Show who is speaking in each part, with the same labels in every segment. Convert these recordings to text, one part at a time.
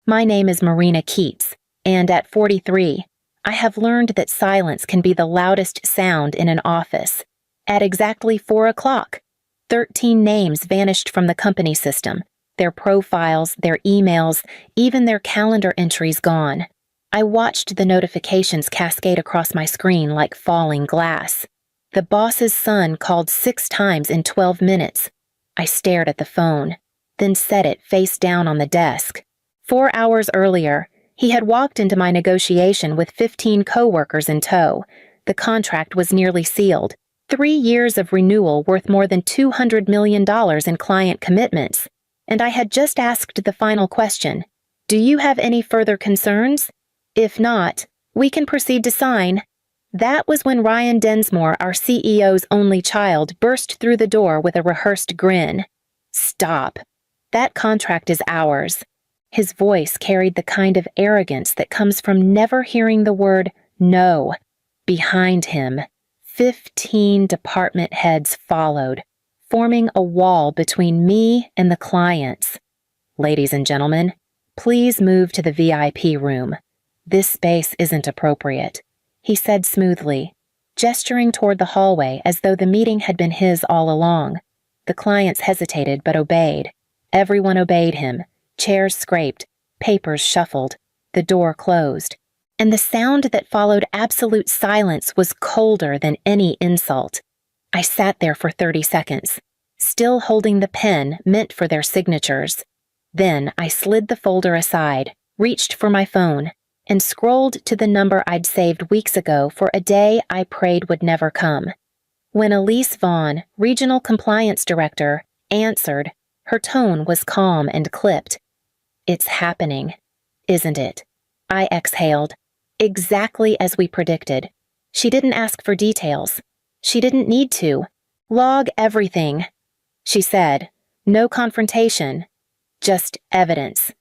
Speaker 1: My name is Marina Keats, and at 43, I have learned that silence can be the loudest sound in an office. At exactly 4 o'clock, 13 names vanished from the company system, their profiles, their emails, even their calendar entries gone. I watched the notifications cascade across my screen like falling glass. The boss's son called 6 times in 12 minutes. I stared at the phone, then set it face down on the desk. 4 hours earlier, he had walked into my negotiation with 15 coworkers in tow. The contract was nearly sealed. 3 years of renewal worth more than $200 million in client commitments. And I had just asked the final question, "Do you have any further concerns? If not, we can proceed to sign." That was when Ryan Densmore, our CEO's only child, burst through the door with a rehearsed grin. "Stop. That contract is ours." His voice carried the kind of arrogance that comes from never hearing the word no. Behind him, 15 department heads followed, forming a wall between me and the clients. "Ladies and gentlemen, please move to the VIP room. This space isn't appropriate," he said smoothly, gesturing toward the hallway as though the meeting had been his all along. The clients hesitated but obeyed. Everyone obeyed him. Chairs scraped, papers shuffled, the door closed, and the sound that followed absolute silence was colder than any insult. I sat there for 30 seconds, still holding the pen meant for their signatures. Then I slid the folder aside, reached for my phone, and scrolled to the number I'd saved weeks ago for a day I prayed would never come. When Elise Vaughn, Regional Compliance Director, answered, her tone was calm and clipped. "It's happening, isn't it?" I exhaled. Exactly as we predicted. She didn't ask for details. She didn't need to. "Log everything," she said. "No confrontation. Just evidence.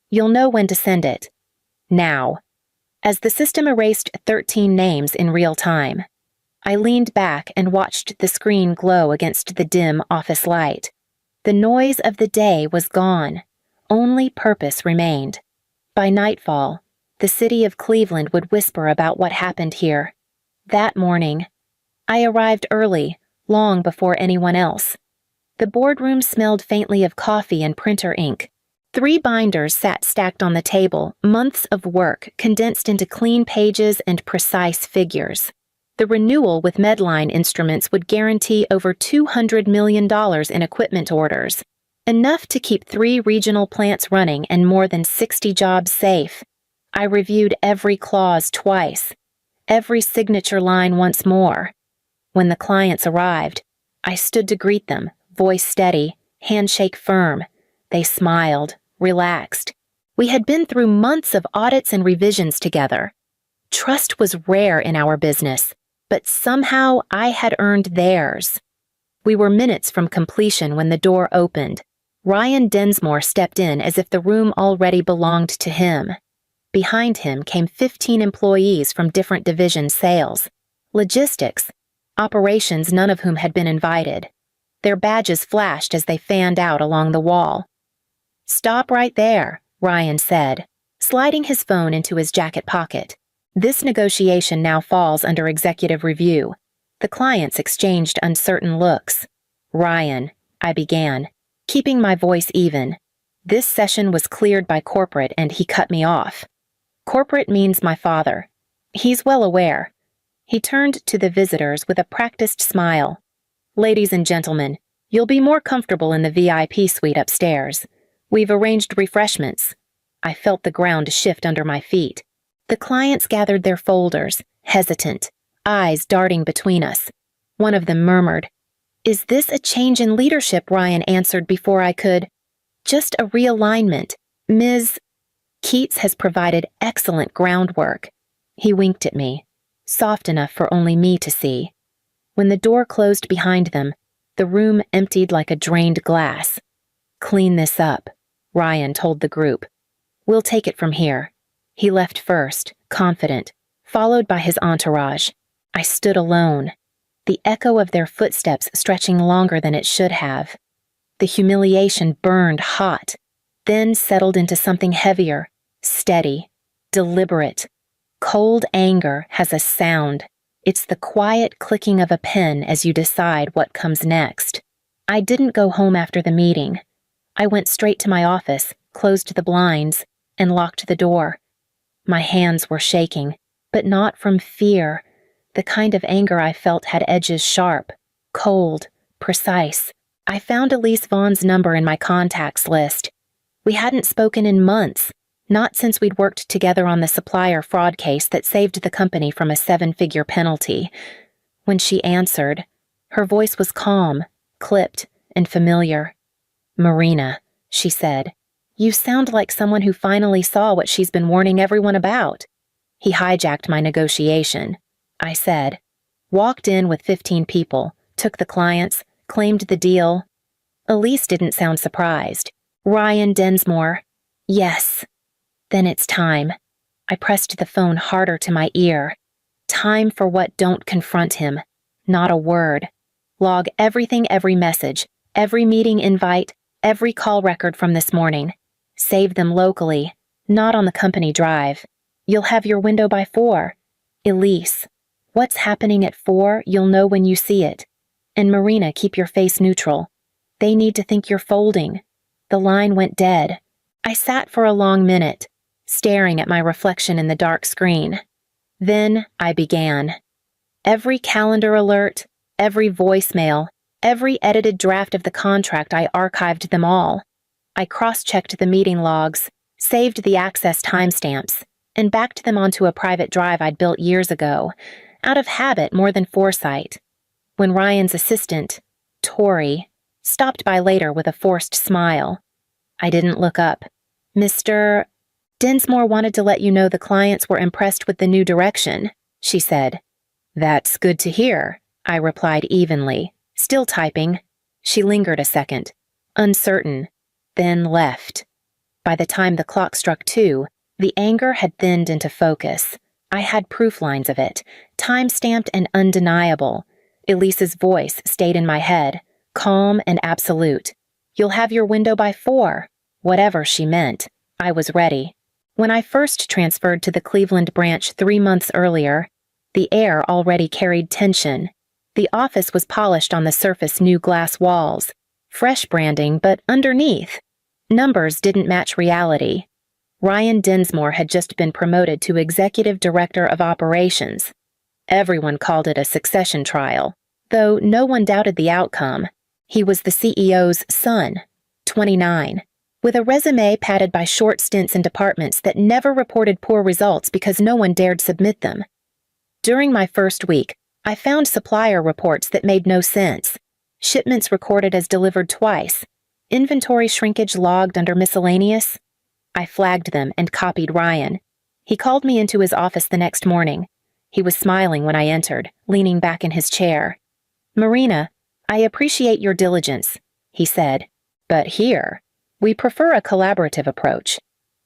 Speaker 1: You'll know when to send it. Now." As the system erased 13 names in real time, I leaned back and watched the screen glow against the dim office light. The noise of the day was gone. Only purpose remained. By nightfall, the city of Cleveland would whisper about what happened here. That morning, I arrived early, long before anyone else. The boardroom smelled faintly of coffee and printer ink. 3 binders sat stacked on the table, months of work condensed into clean pages and precise figures. The renewal with Medline Instruments would guarantee over $200 million in equipment orders, enough to keep 3 regional plants running and more than 60 jobs safe. I reviewed every clause twice, every signature line once more. When the clients arrived, I stood to greet them, voice steady, handshake firm. They smiled, relaxed. We had been through months of audits and revisions together. Trust was rare in our business, but somehow I had earned theirs. We were minutes from completion when the door opened. Ryan Densmore stepped in as if the room already belonged to him. Behind him came 15 employees from different divisions: sales, logistics, operations, none of whom had been invited. Their badges flashed as they fanned out along the wall. "Stop right there," Ryan said, sliding his phone into his jacket pocket. "This negotiation now falls under executive review." The clients exchanged uncertain looks. "Ryan," I began, keeping my voice even. "This session was cleared by corporate and he cut me off. Corporate means my father. He's well aware." He turned to the visitors with a practiced smile. "Ladies and gentlemen, you'll be more comfortable in the VIP suite upstairs. We've arranged refreshments." I felt the ground shift under my feet. The clients gathered their folders, hesitant, eyes darting between us. One of them murmured, "Is this a change in leadership?" Ryan answered before I could. "Just a realignment. Ms. Keats has provided excellent groundwork." He winked at me, soft enough for only me to see. When the door closed behind them, the room emptied like a drained glass. "Clean this up," Ryan told the group. "We'll take it from here." He left first, confident, followed by his entourage. I stood alone, the echo of their footsteps stretching longer than it should have. The humiliation burned hot, then settled into something heavier, Steady, deliberate. Cold anger has a sound. It's the quiet clicking of a pen as you decide what comes next. I didn't go home after the meeting. I went straight to my office, closed the blinds, and locked the door. My hands were shaking, but not from fear. The kind of anger I felt had edges sharp, cold, precise. I found Elise Vaughn's number in my contacts list. We hadn't spoken in months, not since we'd worked together on the supplier fraud case that saved the company from a 7-figure penalty. When she answered, her voice was calm, clipped, and familiar. "Marina," she said, "you sound like someone who finally saw what she's been warning everyone about." He hijacked my negotiation, I said. Walked in with 15 people, took the clients, claimed the deal. Elise didn't sound surprised. "Ryan Densmore." "Yes." "Then it's time." I pressed the phone harder to my ear. Time for what don't confront him. Not a word. Log everything, every message, every meeting invite, every call record from this morning. Save them locally, not on the company drive. You'll have your window by 4. Elise. What's happening at 4, you'll know when you see it. And Marina, keep your face neutral. They need to think you're folding. The line went dead. I sat for a long minute, staring at my reflection in the dark screen. Then I began. Every calendar alert, every voicemail, every edited draft of the contract, I archived them all. I cross-checked the meeting logs, saved the access timestamps, and backed them onto a private drive I'd built years ago, out of habit more than foresight. When Ryan's assistant, Tori, stopped by later with a forced smile, I didn't look up. "Mr. Densmore wanted to let you know the clients were impressed with the new direction," she said. "That's good to hear," I replied evenly, still typing. She lingered a second, uncertain, then left. By the time the clock struck 2, the anger had thinned into focus. I had proof lines of it, time-stamped and undeniable. Elise's voice stayed in my head, calm and absolute. "You'll have your window by 4. Whatever she meant, I was ready. When I first transferred to the Cleveland branch 3 months earlier, the air already carried tension. The office was polished on the surface, new glass walls, fresh branding, but underneath, numbers didn't match reality. Ryan Densmore had just been promoted to Executive Director of Operations. Everyone called it a succession trial, though no one doubted the outcome. He was the CEO's son, 29, with a resume padded by short stints in departments that never reported poor results because no one dared submit them. During my first week, I found supplier reports that made no sense. Shipments recorded as delivered twice. Inventory shrinkage logged under miscellaneous. I flagged them and copied Ryan. He called me into his office the next morning. He was smiling when I entered, leaning back in his chair. "Marina, I appreciate your diligence," he said, "but here, we prefer a collaborative approach.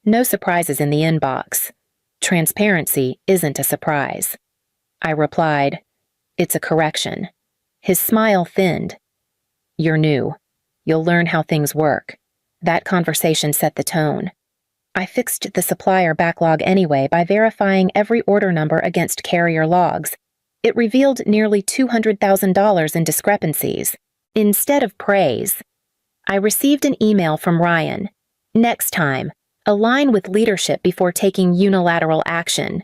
Speaker 1: No surprises in the inbox. Transparency isn't a surprise." I replied, "It's a correction." His smile thinned. "You're new. You'll learn how things work." That conversation set the tone. I fixed the supplier backlog anyway by verifying every order number against carrier logs. It revealed nearly $200,000 in discrepancies. Instead of praise, I received an email from Ryan. "Next time, align with leadership before taking unilateral action."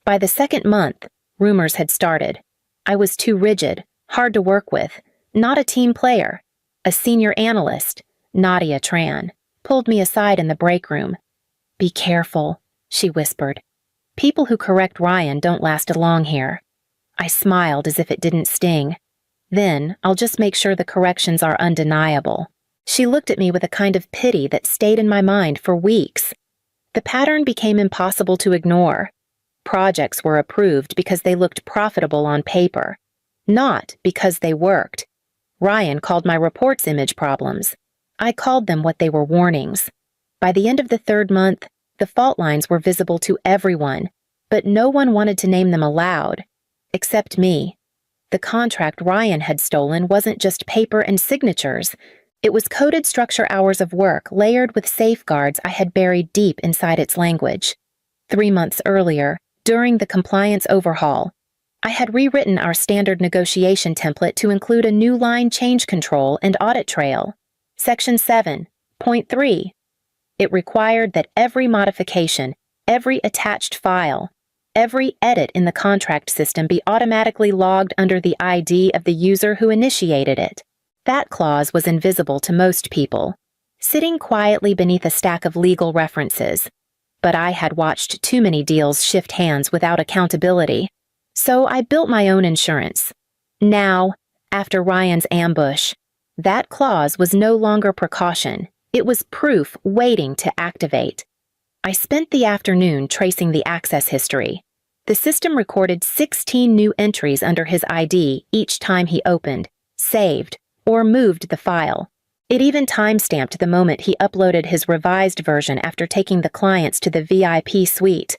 Speaker 1: By the second month, rumors had started. I was too rigid, hard to work with, not a team player. A senior analyst, Nadia Tran, pulled me aside in the break room. "Be careful," she whispered. "People who correct Ryan don't last long here." I smiled as if it didn't sting. "Then I'll just make sure the corrections are undeniable." She looked at me with a kind of pity that stayed in my mind for weeks. The pattern became impossible to ignore. Projects were approved because they looked profitable on paper, not because they worked. Ryan called my reports image problems. I called them what they were, warnings. By the end of the 3rd month, the fault lines were visible to everyone, but no one wanted to name them aloud, except me. The contract Ryan had stolen wasn't just paper and signatures. It was coded structure hours of work layered with safeguards I had buried deep inside its language. 3 months earlier, during the compliance overhaul, I had rewritten our standard negotiation template to include a new line change control and audit trail. Section 7.3. It required that every modification, every attached file, every edit in the contract system be automatically logged under the ID of the user who initiated it. That clause was invisible to most people, sitting quietly beneath a stack of legal references. But I had watched too many deals shift hands without accountability, so I built my own insurance. Now, after Ryan's ambush, that clause was no longer precaution. It was proof waiting to activate. I spent the afternoon tracing the access history. The system recorded 16 new entries under his ID each time he opened, saved, or moved the file. It even timestamped the moment he uploaded his revised version after taking the clients to the VIP suite.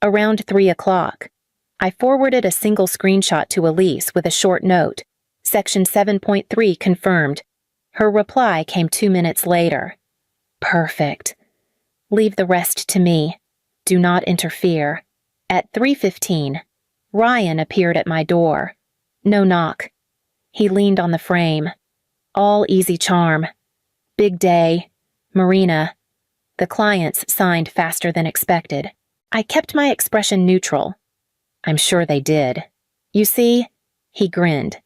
Speaker 1: Around 3 o'clock, I forwarded a single screenshot to Elise with a short note. Section 7.3 confirmed. Her reply came 2 minutes later. Perfect. Leave the rest to me. Do not interfere. At 3:15, Ryan appeared at my door. No knock. He leaned on the frame. All easy charm. Big day. Marina. The clients signed faster than expected. I kept my expression neutral. I'm sure they did. You see, he grinned.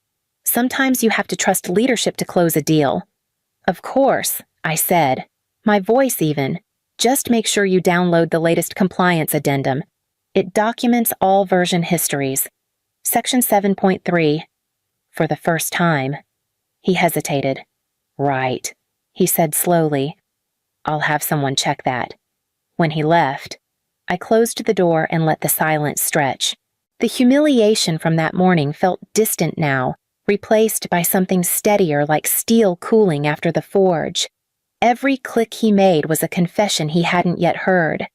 Speaker 1: Sometimes you have to trust leadership to close a deal. Of course, I said, my voice even. Just make sure you download the latest compliance addendum. It documents all version histories. Section 7.3. For the first time. He hesitated. Right, he said slowly. I'll have someone check that. When he left, I closed the door and let the silence stretch. The humiliation from that morning felt distant now, replaced by something steadier like steel cooling after the forge. Every click he made was a confession he hadn't yet heard.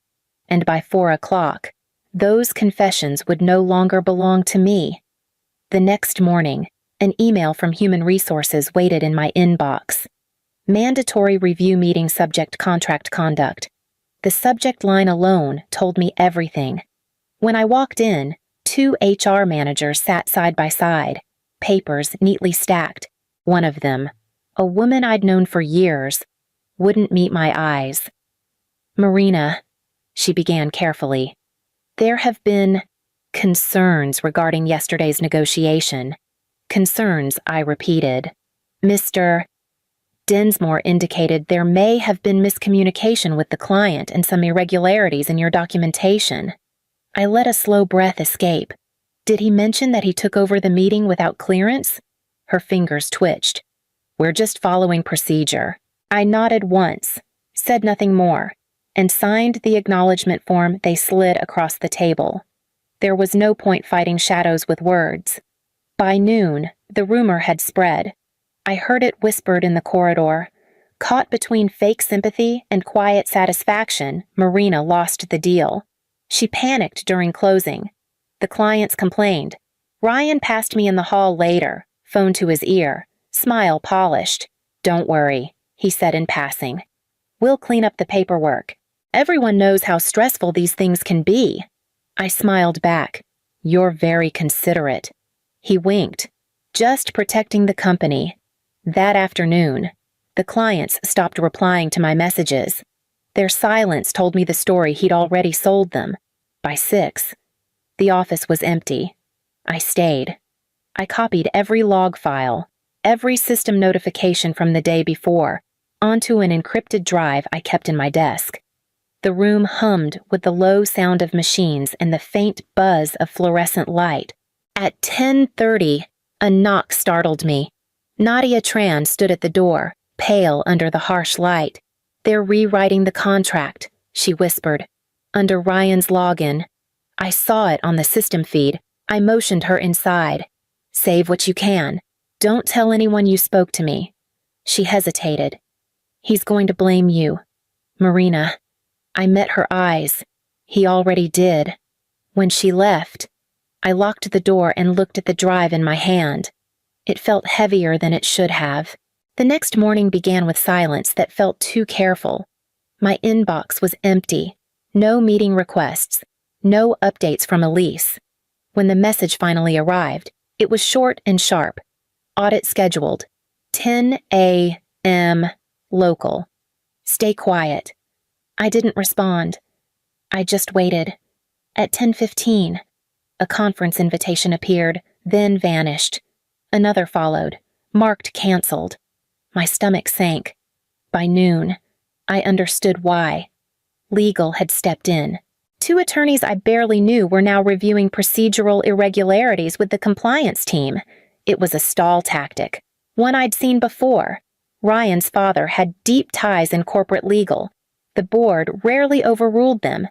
Speaker 1: And by 4 o'clock, those confessions would no longer belong to me. The next morning, an email from Human Resources waited in my inbox. Mandatory review meeting subject contract conduct. The subject line alone told me everything. When I walked in, 2 HR managers sat side by side, papers neatly stacked. One of them, a woman I'd known for years, wouldn't meet my eyes. Marina, she began carefully, there have been concerns regarding yesterday's negotiation. Concerns, I repeated. Mr. Densmore indicated there may have been miscommunication with the client and some irregularities in your documentation. I let a slow breath escape. Did he mention that he took over the meeting without clearance? Her fingers twitched. We're just following procedure. I nodded once, said nothing more, and signed the acknowledgement form they slid across the table. There was no point fighting shadows with words. By noon, the rumor had spread. I heard it whispered in the corridor. Caught between fake sympathy and quiet satisfaction, Marina lost the deal. She panicked during closing. The clients complained. Ryan passed me in the hall later, phone to his ear, smile polished. Don't worry, he said in passing. We'll clean up the paperwork. Everyone knows how stressful these things can be. I smiled back. You're very considerate. He winked. Just protecting the company. That afternoon, the clients stopped replying to my messages. Their silence told me the story he'd already sold them. By 6, the office was empty. I stayed. I copied every log file, every system notification from the day before, onto an encrypted drive I kept in my desk. The room hummed with the low sound of machines and the faint buzz of fluorescent light. At 10:30, a knock startled me. Nadia Tran stood at the door, pale under the harsh light. They're rewriting the contract, she whispered. Under Ryan's login. I saw it on the system feed. I motioned her inside. Save what you can. Don't tell anyone you spoke to me. She hesitated. He's going to blame you. Marina. I met her eyes. He already did. When she left, I locked the door and looked at the drive in my hand. It felt heavier than it should have. The next morning began with silence that felt too careful. My inbox was empty. No meeting requests. No updates from Elise. When the message finally arrived, it was short and sharp. Audit scheduled. 10 a.m. local. Stay quiet. I didn't respond. I just waited. At 10:15, a conference invitation appeared, then vanished. Another followed, marked canceled. My stomach sank. By noon, I understood why. Legal had stepped in. Two attorneys I barely knew were now reviewing procedural irregularities with the compliance team. It was a stall tactic, one I'd seen before. Ryan's father had deep ties in corporate legal. The board rarely overruled them.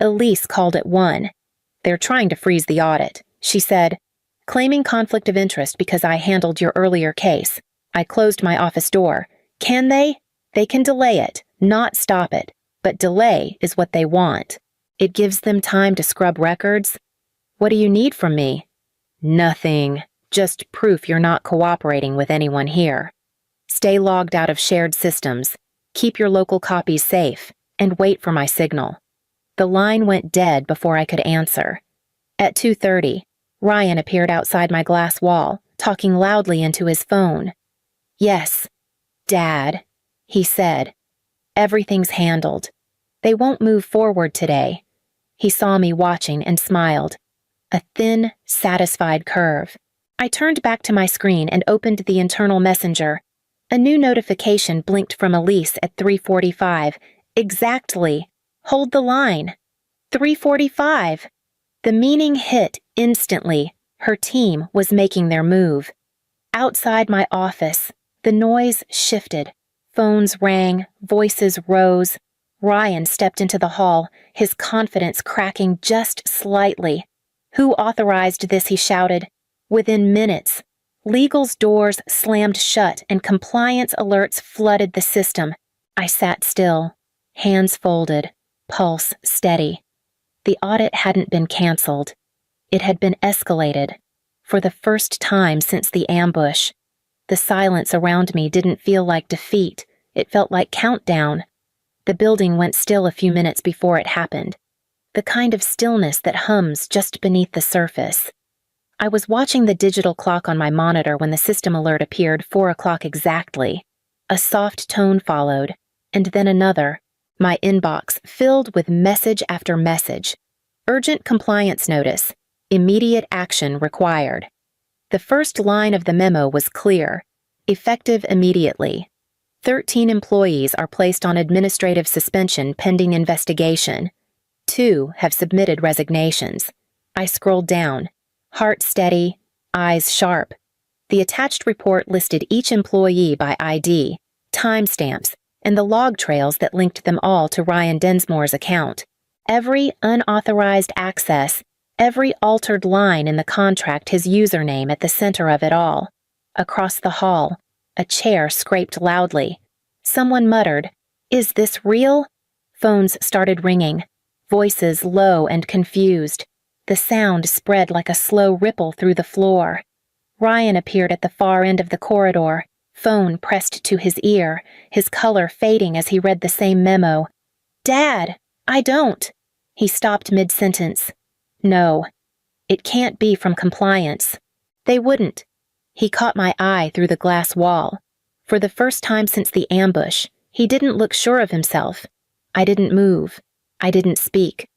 Speaker 1: Elise called it one. "They're trying to freeze the audit," she said, "claiming conflict of interest because I handled your earlier case. I closed my office door. Can they? They can delay it, not stop it. But delay is what they want. It gives them time to scrub records. What do you need from me?" "Nothing. Just proof you're not cooperating with anyone here. Stay logged out of shared systems. Keep your local copies safe, and wait for my signal." The line went dead before I could answer. At 2:30, Ryan appeared outside my glass wall, talking loudly into his phone. "Yes, Dad," he said. "Everything's handled. They won't move forward today." He saw me watching and smiled. A thin, satisfied curve. I turned back to my screen and opened the internal messenger. A new notification blinked from Elise at 3:45. Exactly. Hold the line. 3:45. The meaning hit instantly. Her team was making their move. Outside my office, the noise shifted. Phones rang, voices rose. Ryan stepped into the hall, his confidence cracking just slightly. "Who authorized this?" he shouted. Within minutes, legal's doors slammed shut and compliance alerts flooded the system. I sat still, hands folded, pulse steady. The audit hadn't been canceled. It had been escalated, for the first time since the ambush. The silence around me didn't feel like defeat. It felt like countdown. The building went still a few minutes before it happened. The kind of stillness that hums just beneath the surface. I was watching the digital clock on my monitor when the system alert appeared 4 o'clock exactly. A soft tone followed, and then another. My inbox filled with message after message. Urgent compliance notice. Immediate action required. The first line of the memo was clear. Effective immediately. 13 employees are placed on administrative suspension pending investigation. 2 have submitted resignations. I scrolled down. Heart steady, eyes sharp. The attached report listed each employee by ID, timestamps, and the log trails that linked them all to Ryan Densmore's account. Every unauthorized access, every altered line in the contract, his username at the center of it all. Across the hall, a chair scraped loudly. Someone muttered, "Is this real?" Phones started ringing, voices low and confused. The sound spread like a slow ripple through the floor. Ryan appeared at the far end of the corridor, phone pressed to his ear, his color fading as he read the same memo. "Dad, I don't." He stopped mid-sentence. "No, it can't be from compliance. They wouldn't." He caught my eye through the glass wall. For the first time since the ambush, he didn't look sure of himself. I didn't move. I didn't speak.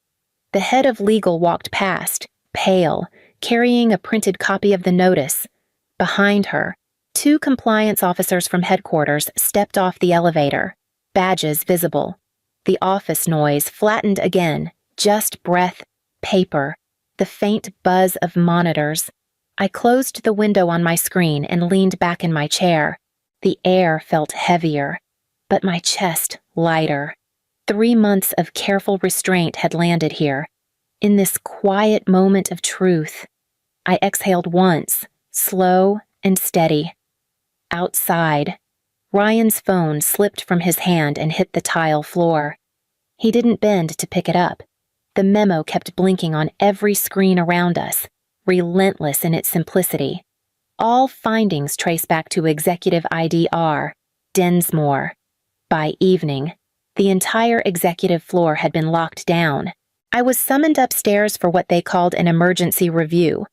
Speaker 1: The head of legal walked past, pale, carrying a printed copy of the notice. Behind her, 2 compliance officers from headquarters stepped off the elevator, badges visible. The office noise flattened again, just breath, paper, the faint buzz of monitors. I closed the window on my screen and leaned back in my chair. The air felt heavier, but my chest lighter. 3 months of careful restraint had landed here. In this quiet moment of truth, I exhaled once, slow and steady. Outside, Ryan's phone slipped from his hand and hit the tile floor. He didn't bend to pick it up. The memo kept blinking on every screen around us, relentless in its simplicity. All findings trace back to Executive IDR, Densmore. By evening, the entire executive floor had been locked down. I was summoned upstairs for what they called an emergency review.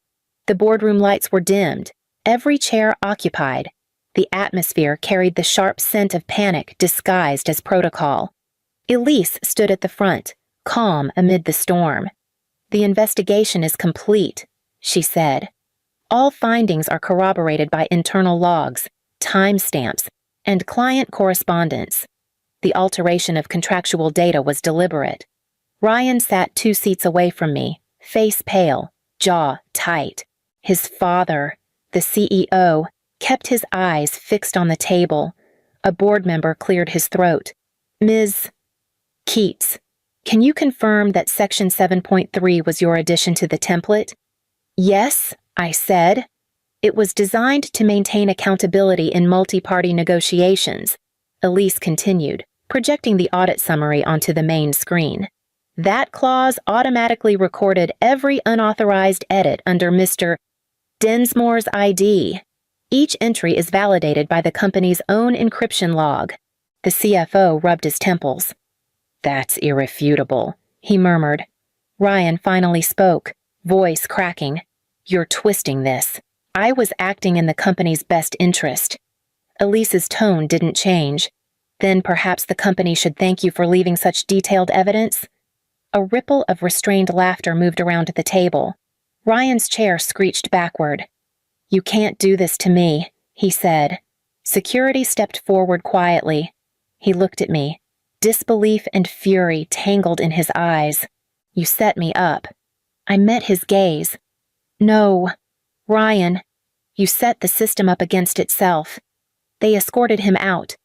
Speaker 1: The boardroom lights were dimmed, every chair occupied. The atmosphere carried the sharp scent of panic disguised as protocol. Elise stood at the front, calm amid the storm. "The investigation is complete," she said. "All findings are corroborated by internal logs, timestamps, and client correspondence. The alteration of contractual data was deliberate." Ryan sat 2 seats away from me, face pale, jaw tight. His father, the CEO, kept his eyes fixed on the table. A board member cleared his throat. "Ms. Keats, can you confirm that Section 7.3 was your addition to the template?" "Yes," I said. "It was designed to maintain accountability in multi-party negotiations," Elise continued, projecting the audit summary onto the main screen. "That clause automatically recorded every unauthorized edit under Mr. Densmore's ID. Each entry is validated by the company's own encryption log." The CFO rubbed his temples. "That's irrefutable," he murmured. Ryan finally spoke, voice cracking. "You're twisting this. I was acting in the company's best interest." Elise's tone didn't change. "Then perhaps the company should thank you for leaving such detailed evidence?" A ripple of restrained laughter moved around the table. Ryan's chair screeched backward. "You can't do this to me," he said. Security stepped forward quietly. He looked at me. Disbelief and fury tangled in his eyes. "You set me up." I met his gaze. "No, Ryan, you set the system up against itself." They escorted him out,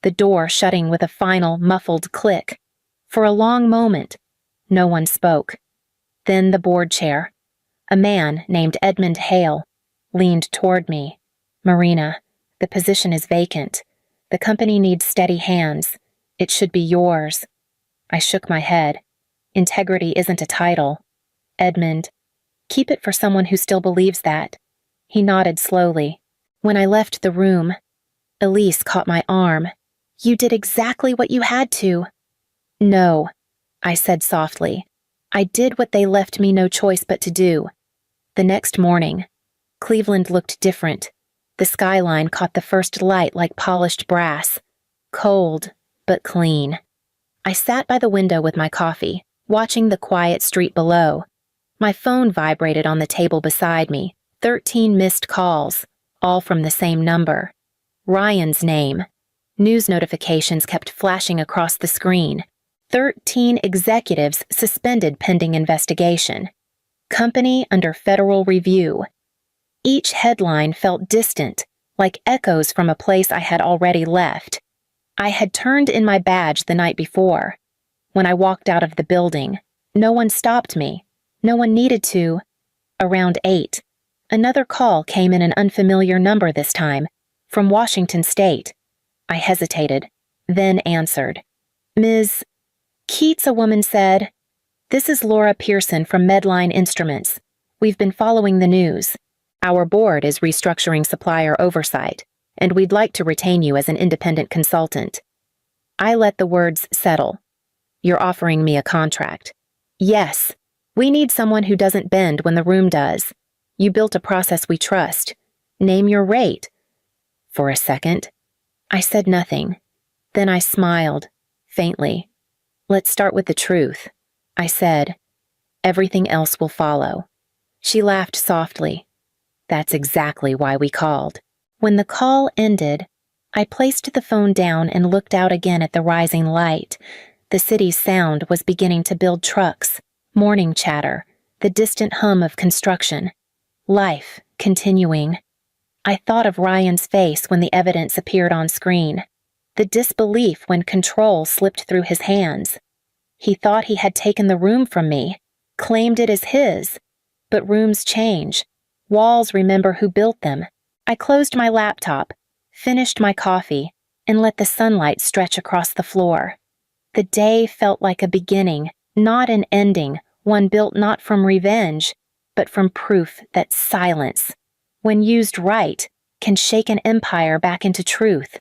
Speaker 1: the door shutting with a final, muffled click. For a long moment, no one spoke. Then the board chair. A man named Edmund Hale leaned toward me. "Marina, the position is vacant. The company needs steady hands. It should be yours." I shook my head. "Integrity isn't a title." "Edmund, keep it for someone who still believes that." He nodded slowly. When I left the room, Elise caught my arm. "You did exactly what you had to." "No," I said softly. "I did what they left me no choice but to do." The next morning, Cleveland looked different. The skyline caught the first light like polished brass. Cold, but clean. I sat by the window with my coffee, watching the quiet street below. My phone vibrated on the table beside me. 13 missed calls, all from the same number. Ryan's name. News notifications kept flashing across the screen. 13 executives suspended pending investigation. Company under federal review. Each headline felt distant, like echoes from a place I had already left. I had turned in my badge the night before. When I walked out of the building, no one stopped me. No one needed to. Around 8, another call came in an unfamiliar number this time, from Washington State. I hesitated, then answered. "Ms. Keats," a woman said. "This is Laura Pearson from Medline Instruments. We've been following the news. Our board is restructuring supplier oversight, and we'd like to retain you as an independent consultant." I let the words settle. "You're offering me a contract." "Yes. We need someone who doesn't bend when the room does. You built a process we trust. Name your rate." For a second, I said nothing. Then I smiled, faintly. "Let's start with the truth," I said. "Everything else will follow." She laughed softly. "That's exactly why we called." When the call ended, I placed the phone down and looked out again at the rising light. The city's sound was beginning to build trucks, morning chatter, the distant hum of construction. Life continuing. I thought of Ryan's face when the evidence appeared on screen. The disbelief when control slipped through his hands. He thought he had taken the room from me, claimed it as his. But rooms change. Walls remember who built them. I closed my laptop, finished my coffee, and let the sunlight stretch across the floor. The day felt like a beginning, not an ending, one built not from revenge, but from proof that silence, when used right, can shake an empire back into truth.